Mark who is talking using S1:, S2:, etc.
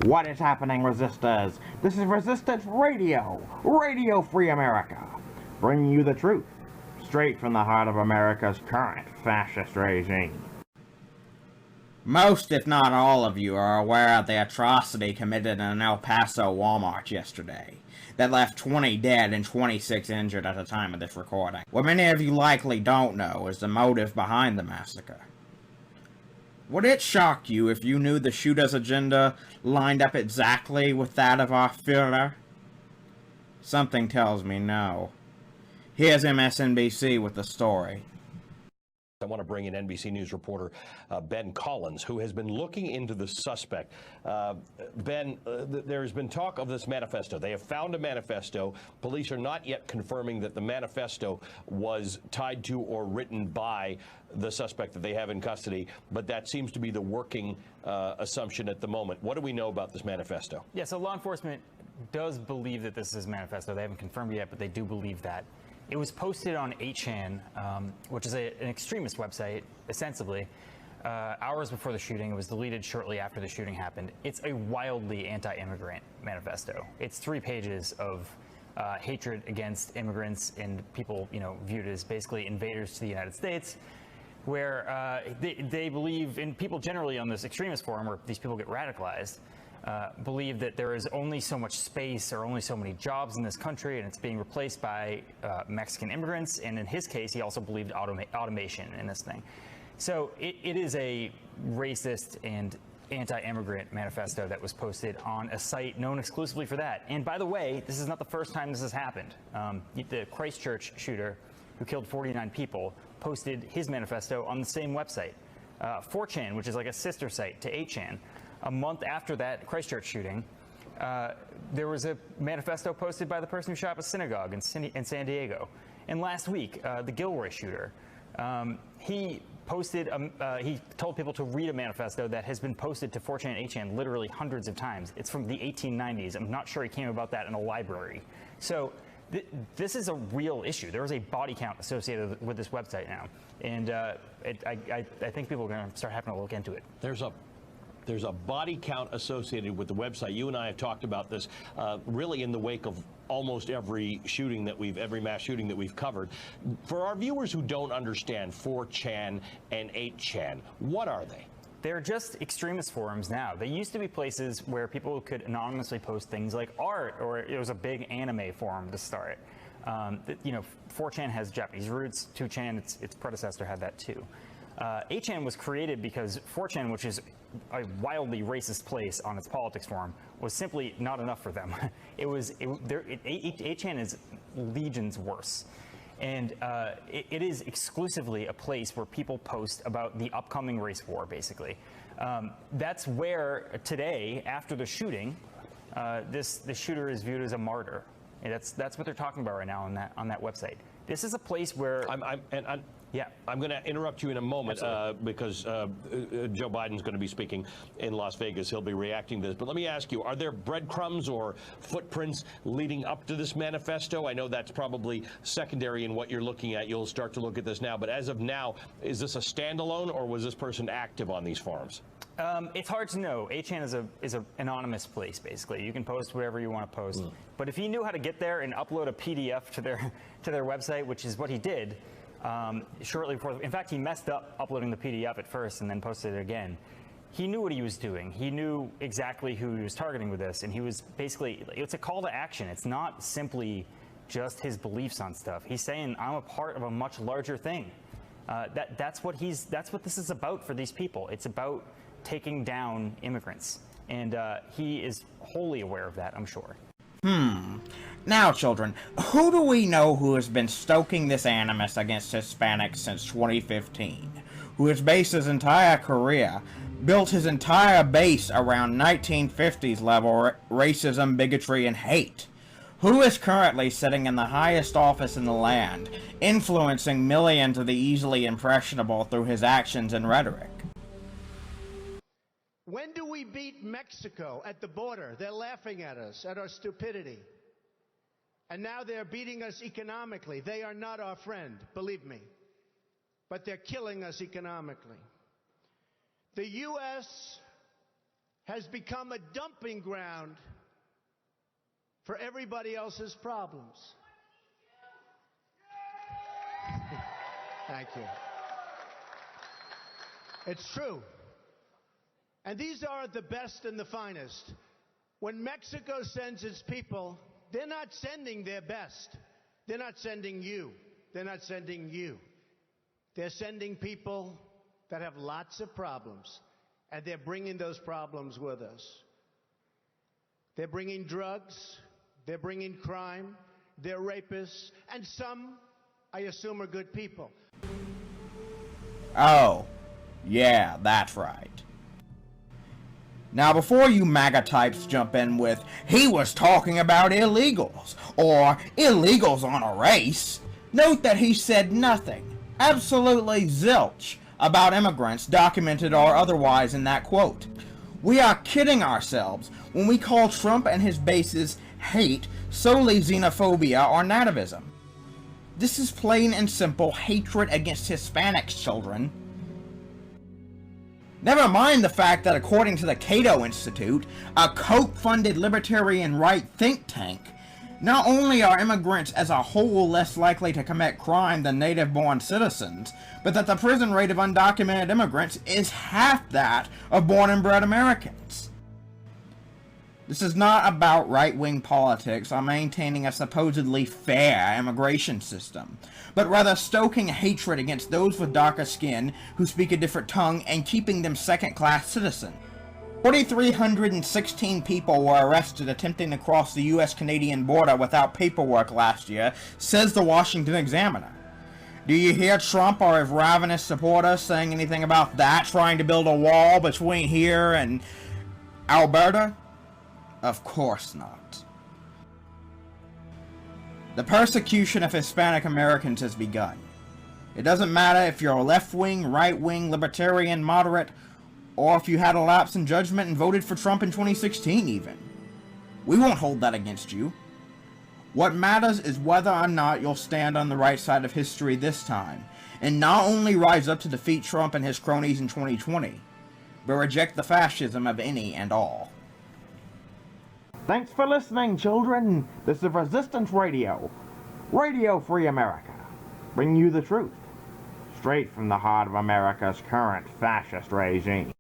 S1: What is happening, resistors? This is Resistance Radio, Radio Free America, bringing you the truth, straight from the heart of America's current fascist regime. Most, if not all of you, are aware of the atrocity committed in an El Paso Walmart yesterday that left 20 dead and 26 injured at the time of this recording. What many of you likely don't know is the motive behind the massacre. Would it shock you if you knew the shooter's agenda lined up exactly with that of our Führer? Something tells me no. Here's MSNBC with the story.
S2: I want to bring in NBC News reporter Ben Collins, who has been looking into the suspect. Ben, there's been talk of this manifesto. They have found a manifesto. Police are not yet confirming that the manifesto was tied to or written by the suspect that they have in custody, but that seems to be the working assumption at the moment. What do we know about this manifesto?
S3: Yeah, so law enforcement does believe that this is manifesto. They haven't confirmed it yet, but they do believe that. It was posted on 8chan, which is an extremist website, ostensibly, hours before the shooting. It was deleted shortly after the shooting happened. It's a wildly anti-immigrant manifesto. It's 3 pages of hatred against immigrants and people, viewed as basically invaders to the United States, where they believe, and people generally on this extremist forum where these people get radicalized, believe that there is only so much space or only so many jobs in this country, and it's being replaced by Mexican immigrants. And in his case, he also believed automation in this thing. So it is a racist and anti-immigrant manifesto that was posted on a site known exclusively for that. And by the way, this is not the first time this has happened. The Christchurch shooter, who killed 49 people, posted his manifesto on the same website. 4chan, which is like a sister site to 8chan. A month after that Christchurch shooting, there was a manifesto posted by the person who shot up a synagogue in San Diego. And last week, the Gilroy shooter, he posted, he told people to read a manifesto that has been posted to 4chan and 8chan literally hundreds of times. It's from the 1890s. I'm not sure he came about that in a library. So this is a real issue. There is a body count associated with this website now. And I think people are going to start having to look into it.
S2: There's a body count associated with the website. You and I have talked about this really in the wake of almost every mass shooting that we've covered. For our viewers who don't understand 4chan and 8chan, what are they?
S3: They're just extremist forums now. They used to be places where people could anonymously post things like art, or it was a big anime forum to start. 4chan has Japanese roots. 2chan, its predecessor, had that too. 8chan was created because 4chan, which is a wildly racist place on its politics forum, was simply not enough for them. 8chan is legions worse. And it is exclusively a place where people post about the upcoming race war, basically. That's where today, after the shooting, the shooter is viewed as a martyr. And that's what they're talking about right now on that website. This is a place where yeah,
S2: I'm going to interrupt you in a moment because Joe Biden's going to be speaking in Las Vegas. He'll be reacting to this. But let me ask you, are there breadcrumbs or footprints leading up to this manifesto? I know that's probably secondary in what you're looking at. You'll start to look at this now. But as of now, is this a standalone, or was this person active on these forums?
S3: It's hard to know. 8chan is an anonymous place, basically. You can post whatever you want to post. But if he knew how to get there and upload a PDF to their website, which is what he did, shortly before, in fact, he messed up uploading the PDF at first and then posted it again. He knew what he was doing. He knew exactly who he was targeting with this, and he was basically, it's a call to action. It's not simply just his beliefs on stuff. He's saying, I'm a part of a much larger thing. That's what this is about for these people. It's about taking down immigrants, and he is wholly aware of that, I'm sure.
S1: Now, children, who do we know who has been stoking this animus against Hispanics since 2015? Who has based his entire career, built his entire base around 1950s level racism, bigotry, and hate? Who is currently sitting in the highest office in the land, influencing millions of the easily impressionable through his actions and rhetoric?
S4: When do we beat Mexico at the border? They're laughing at us, at our stupidity. And now they're beating us economically. They are not our friend, believe me. But they're killing us economically. The U.S. has become a dumping ground for everybody else's problems. Thank you. It's true. And these are the best and the finest. When Mexico sends its people, they're not sending their best. They're not sending you. They're not sending you. They're sending people that have lots of problems, and they're bringing those problems with us. They're bringing drugs, they're bringing crime, they're rapists, and some, I assume, are good people.
S1: Oh, yeah, that's right. Now, before you MAGA types jump in with, he was talking about illegals, or illegals on a race, note that he said nothing, absolutely zilch, about immigrants, documented or otherwise, in that quote. We are kidding ourselves when we call Trump and his base's hate solely xenophobia or nativism. This is plain and simple hatred against Hispanics, children. Never mind the fact that according to the Cato Institute, a Koch-funded libertarian right think tank, not only are immigrants as a whole less likely to commit crime than native-born citizens, but that the prison rate of undocumented immigrants is half that of born and bred Americans. This is not about right-wing politics or maintaining a supposedly fair immigration system, but rather stoking hatred against those with darker skin who speak a different tongue and keeping them second-class citizens. 4,316 people were arrested attempting to cross the US-Canadian border without paperwork last year, says the Washington Examiner. Do you hear Trump or his ravenous supporters saying anything about that, trying to build a wall between here and Alberta? Of course not. The persecution of Hispanic Americans has begun. It doesn't matter if you're left-wing, right-wing, libertarian, moderate, or if you had a lapse in judgment and voted for Trump in 2016 even. We won't hold that against you. What matters is whether or not you'll stand on the right side of history this time, and not only rise up to defeat Trump and his cronies in 2020, but reject the fascism of any and all. Thanks for listening, children. This is Resistance Radio. Radio Free America. Bringing you the truth. Straight from the heart of America's current fascist regime.